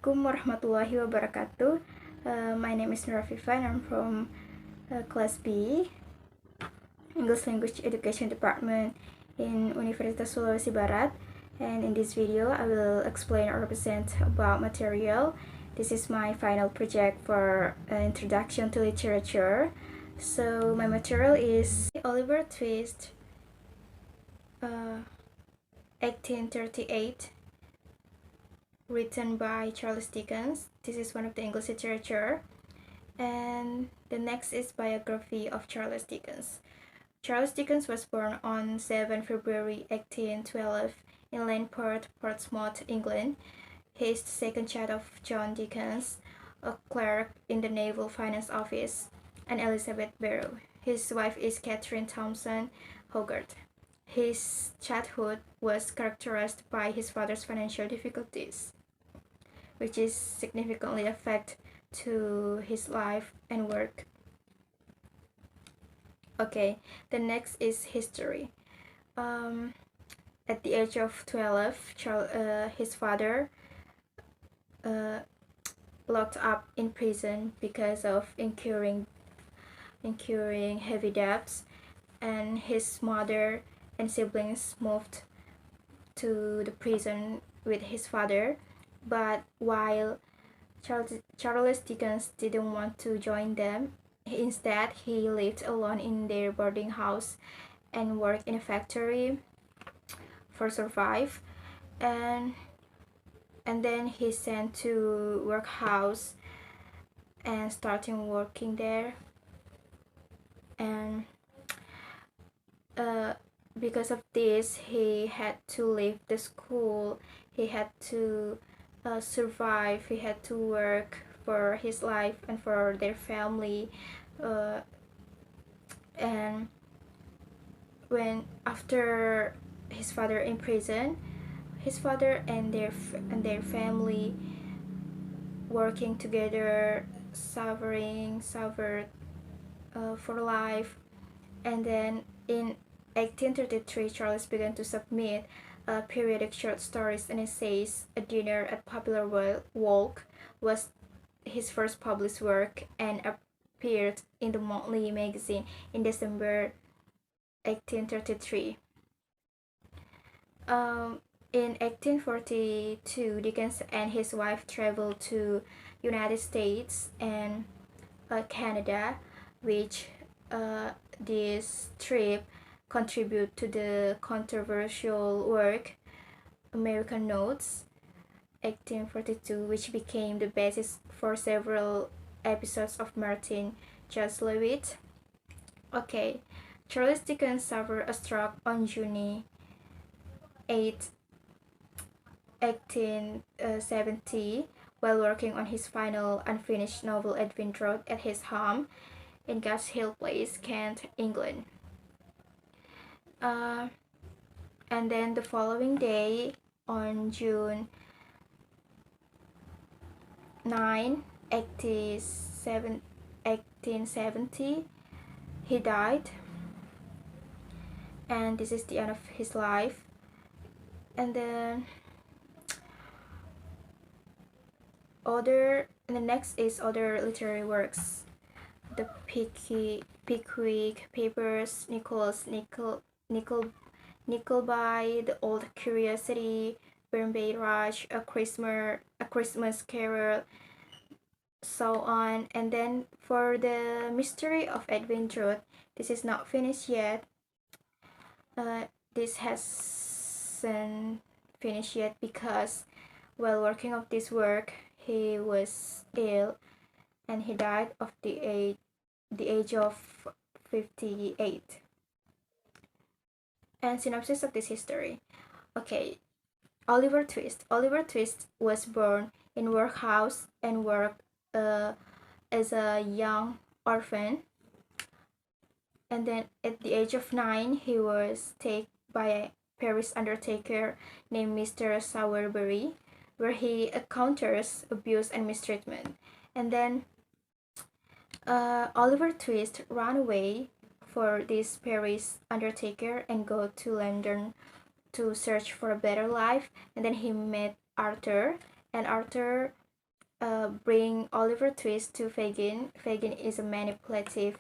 Assalamualaikum warahmatullahi wabarakatuh. My name is Nur Afifah and I'm from Class B, English Language Education Department in Universitas Sulawesi Barat. And in this video, I will explain or present about material. This is my final project for Introduction to Literature. So my material is Oliver Twist, 1838. Written by Charles Dickens. This is one of the English literature. And the next is biography of Charles Dickens. Charles Dickens was born on 7 February 1812 in Langport, Portsmouth, England. He is the second child of John Dickens, a clerk in the Naval Finance Office, and Elizabeth Barrow. His wife is Catherine Thompson Hogarth. His childhood was characterized by his father's financial difficulties, which is significantly affect to his life and work. Okay, the next is history. At the age of 12, his father locked up in prison because of incurring heavy debts, and his mother and siblings moved to the prison with his father. But while Charles Dickens didn't want to join them, instead he lived alone in their boarding house and worked in a factory for survive. And then he sent to workhouse and starting working there. And because of this, he had to leave the school. He had to survive. He had to work for his life and for their family. And when after his father in prison, his father and their family working together, suffered for life. And then in 1833, Charles began to submit periodic short stories and essays. A Dinner at Popular Walk was his first published work and appeared in the Monthly magazine in December 1833. In 1842, Dickens and his wife traveled to United States and Canada, which this trip contribute to the controversial work American Notes 1842, which became the basis for several episodes of Martin Chuzzlewit. Okay, Charles Dickens suffered a stroke on June 8, 1870, while working on his final unfinished novel Edwin Drood at his home in Gas Hill Place, Kent, England. And then the following day, on June 9, 1870, he died, and this is the end of his life. And then the next is other literary works: the Pickwick Papers, Nickleby, The Old Curiosity, Bombay Rush, A Christmas Carol, so on. And then for the Mystery of Edwin Drood, this is not finished yet. This hasn't finished yet because while working on this work, he was ill and he died of the age of 58. And synopsis of this history. Okay, Oliver Twist. Oliver Twist was born in workhouse and worked as a young orphan. And then at the age of 9, he was taken by a Paris undertaker named Mr. Sowerberry, where he encounters abuse and mistreatment. And then Oliver Twist ran away for this Paris undertaker and go to London to search for a better life. And then he met Arthur, and Arthur bring Oliver Twist to Fagin. Fagin is a manipulative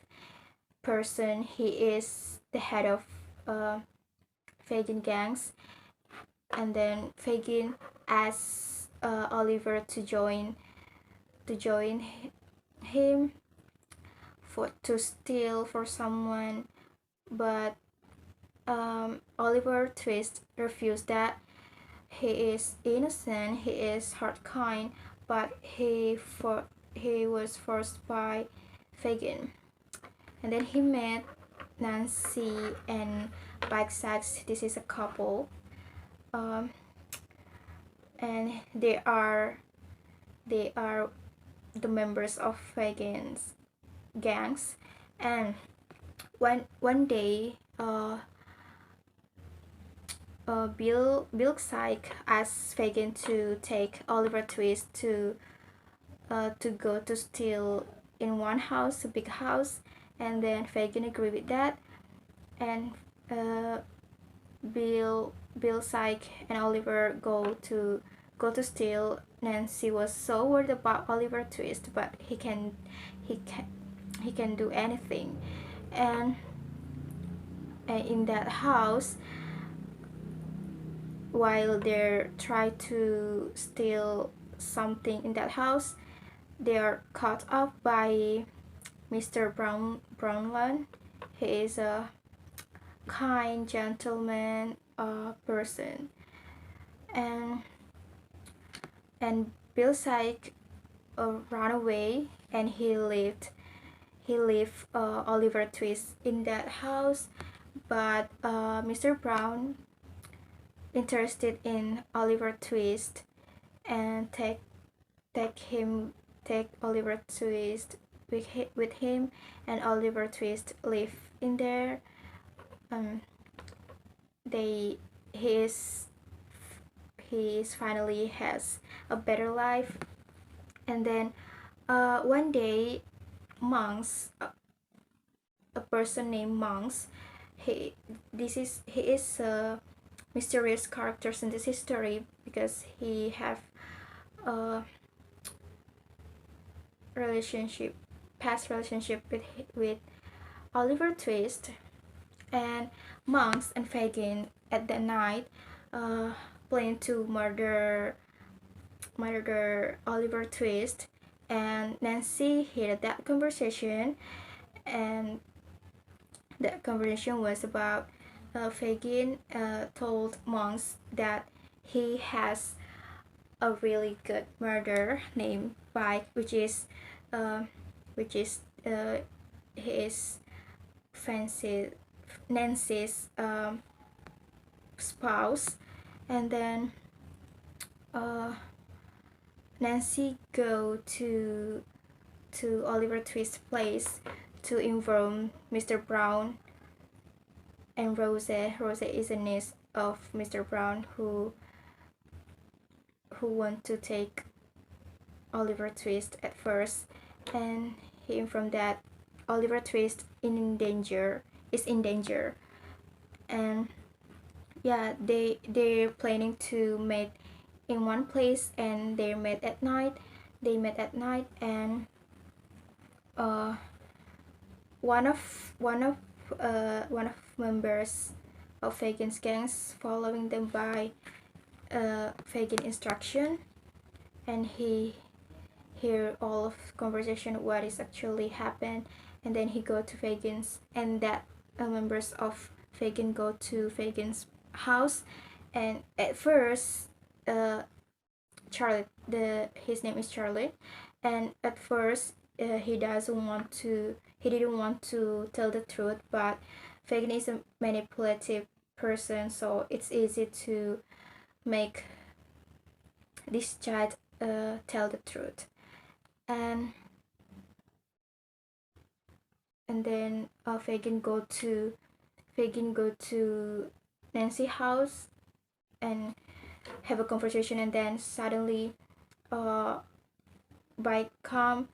person. He is the head of Fagin gangs, and then Fagin asks Oliver to join him to steal for someone, but Oliver Twist refused that. He is innocent, he is hard kind, but he was forced by Fagin. And then he met Nancy and Bike Sacks. This is a couple, and they are the members of Fagin's gangs. And one day, Bill Syke asks Fagin to take Oliver Twist to go to steal in one house, a big house, and then Fagin agreed with that, and Bill Syke and Oliver go to steal. Nancy was so worried about Oliver Twist, but he can do anything, and in that house, while they're trying to steal something in that house, they are caught up by Mr. Brownland. He is a kind gentleman person, and Bill Syke ran away, and he left Oliver Twist in that house, but Mr. Brown interested in Oliver Twist and take Oliver Twist with him, and Oliver Twist live in there. He finally has a better life. And then one day, Monks, a person named Monks, he is a mysterious character in this history because he have a past relationship with Oliver Twist, and Monks and Fagin at that night plan to murder Oliver Twist, and Nancy heard that conversation, and that conversation was about Fagin told Monks that he has a really good murderer named Bike, which is his Nancy's spouse. And then Nancy go to Oliver Twist's place to inform Mr. Brown and Rose. Rose is a niece of Mr. Brown who want to take Oliver Twist at first, and he informed that Oliver Twist is in danger, and yeah, they're planning to meet in one place, and they met at night, and one of members of Fagin's gangs following them by Fagin instruction, and he hear all of conversation what is actually happened, and then he go to Fagin's, and that members of Fagin go to Fagin's house, and at first Charlie, his name is Charlie, and at first he didn't want to tell the truth, but Fagin is a manipulative person, so it's easy to make this child tell the truth. And then Fagin go to Nancy house and have a conversation, and then suddenly Bike come,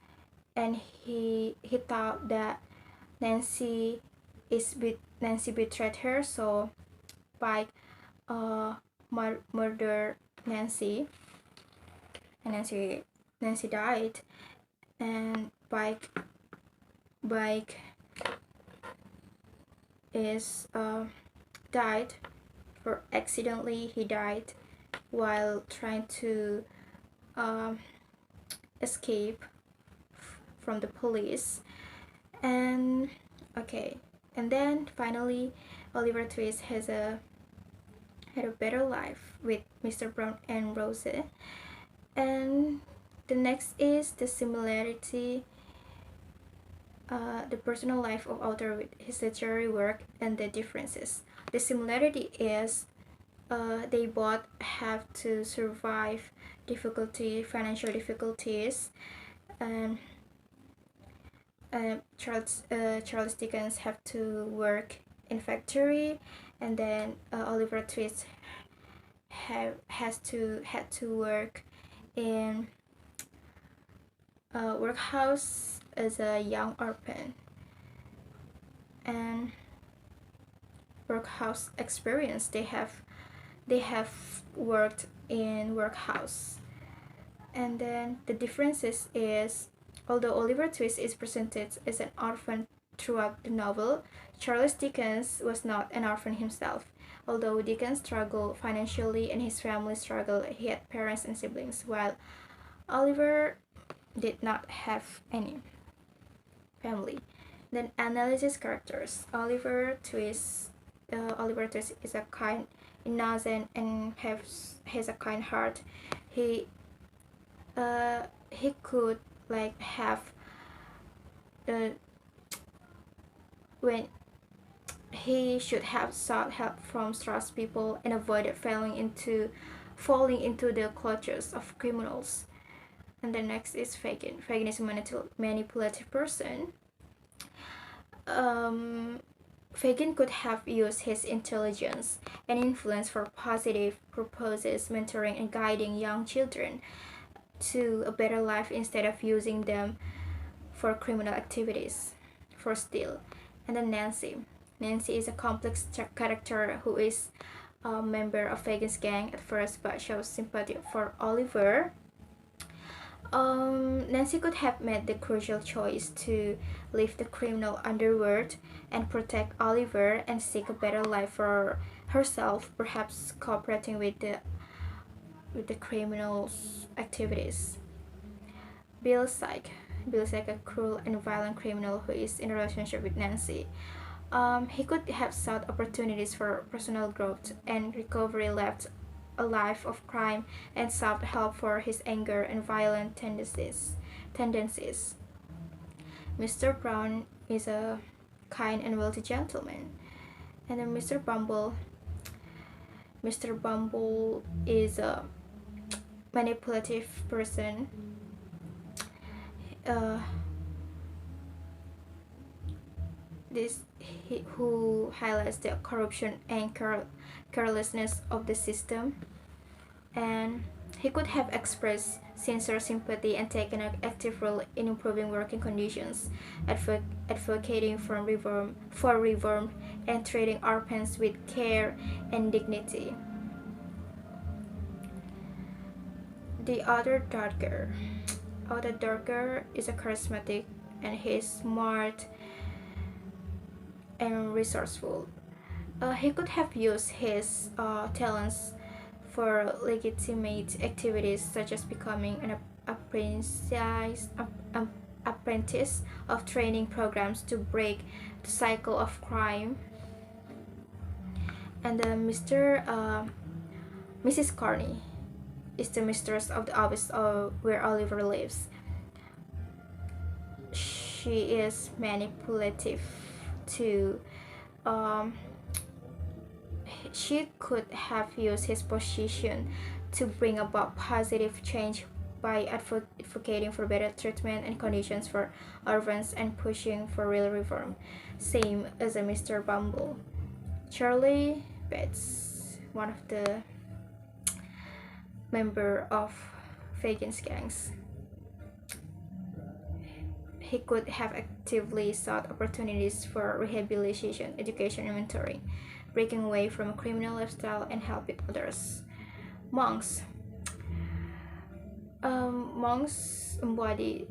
and he thought that Nancy betrayed her, so Bike murder Nancy, and Nancy Nancy died, and Bike is died for accidentally. He died while trying to um, escape from the police. And okay, and then finally Oliver Twist had a better life with Mr. Brown and Rose. And the next is the similarity, the personal life of author with his literary work and the differences. The similarity is they both have to survive financial difficulties, and Charles Dickens have to work in factory, and then Oliver Twist had to work in a workhouse as a young orphan, and workhouse experience they have worked in workhouse. And then the differences is, although Oliver Twist is presented as an orphan throughout the novel, Charles Dickens was not an orphan himself. Although Dickens struggled financially and his family struggled, he had parents and siblings, while Oliver did not have any family. Then analysis characters. Oliver Twist is a kind, innocent, and has a kind heart. He could like have when he should have sought help from trust people and avoided falling into the clutches of criminals. And the next is Fagin. Fagin is a manipulative person. Fagin could have used his intelligence and influence for positive purposes, mentoring and guiding young children to a better life instead of using them for criminal activities, for steal. And then Nancy. Nancy is a complex character who is a member of Fagin's gang at first but shows sympathy for Oliver. Nancy could have made the crucial choice to leave the criminal underworld and protect Oliver and seek a better life for herself, perhaps cooperating with the criminal's activities. Bill Syke. Bill Syke, a cruel and violent criminal who is in a relationship with Nancy. He could have sought opportunities for personal growth and recovery, left a life of crime, and sought help for his anger and violent tendencies. Mr. Brown is a kind and wealthy gentleman. And then Mr. Bumble. Mr. Bumble is a manipulative person. Who highlights the corruption and carelessness of the system, and he could have expressed sincere sympathy and taken an active role in improving working conditions, advocating for reform and treating orphans with care and dignity. The other Dodger. Other Dodger is a charismatic, and he's smart and resourceful. He could have used his talents for legitimate activities such as becoming an apprentice of training programs to break the cycle of crime. And Mrs. Carney is the mistress of the office where Oliver lives. She is manipulative too. She could have used his position to bring about positive change by advocating for better treatment and conditions for orphans and pushing for real reform, same as a Mr. Bumble. Charlie Bates, one of the member of Fagin's gangs. He could have actively sought opportunities for rehabilitation, education, and mentoring, breaking away from a criminal lifestyle and helping others. Monks. Monks embody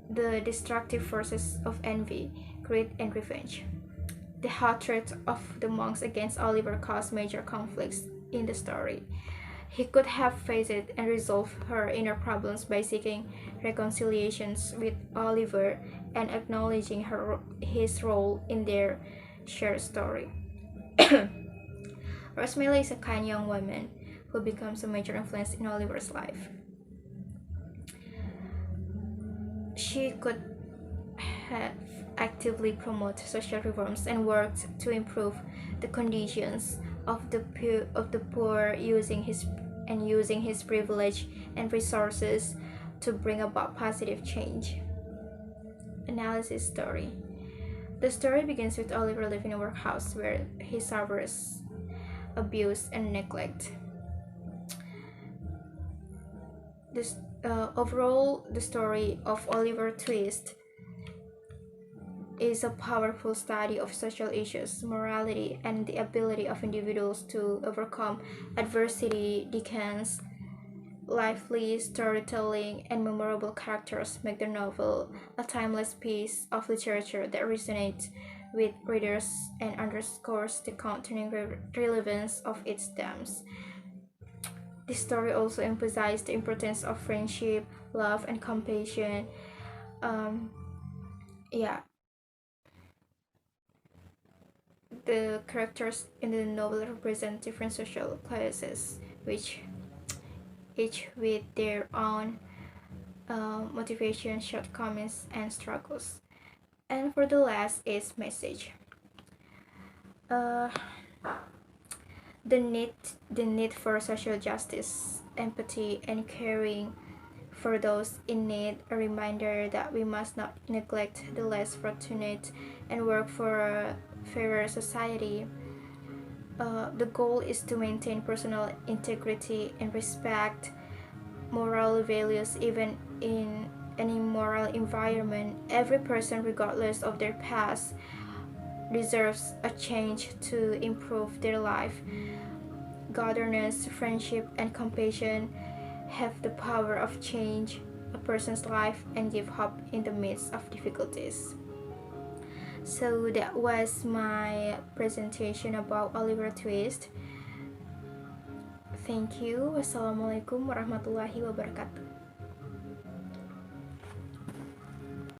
the destructive forces of envy, greed, and revenge. The hatred of the monks against Oliver caused major conflicts in the story. He could have faced it and resolved her inner problems by seeking reconciliations with Oliver and acknowledging his role in their shared story. Rosemary is a kind young woman who becomes a major influence in Oliver's life. She could have actively promoted social reforms and worked to improve the conditions of the poor using his privilege and resources to bring about positive change. Analysis story. The story begins with Oliver living in a workhouse where he suffers abuse and neglect. Overall, the story of Oliver Twist is a powerful study of social issues, morality, and the ability of individuals to overcome adversity. Dickens' lively storytelling and memorable characters make the novel a timeless piece of literature that resonates with readers and underscores the continuing relevance of its themes. This story also emphasizes the importance of friendship, love, and compassion. Um, yeah, the characters in the novel represent different social classes, which each with their own motivations, shortcomings, and struggles. And for the last is message. Uh, the need for social justice, empathy, and caring for those in need, a reminder that we must not neglect the less fortunate and work for a fairer society. The goal is to maintain personal integrity and respect moral values even in an immoral environment. Every person, regardless of their past, deserves a change to improve their life. Governance, friendship, and compassion have the power of change a person's life and give hope in the midst of difficulties. So that was my presentation about Oliver Twist. Thank you. Wassalamualaikum warahmatullahi wabarakatuh.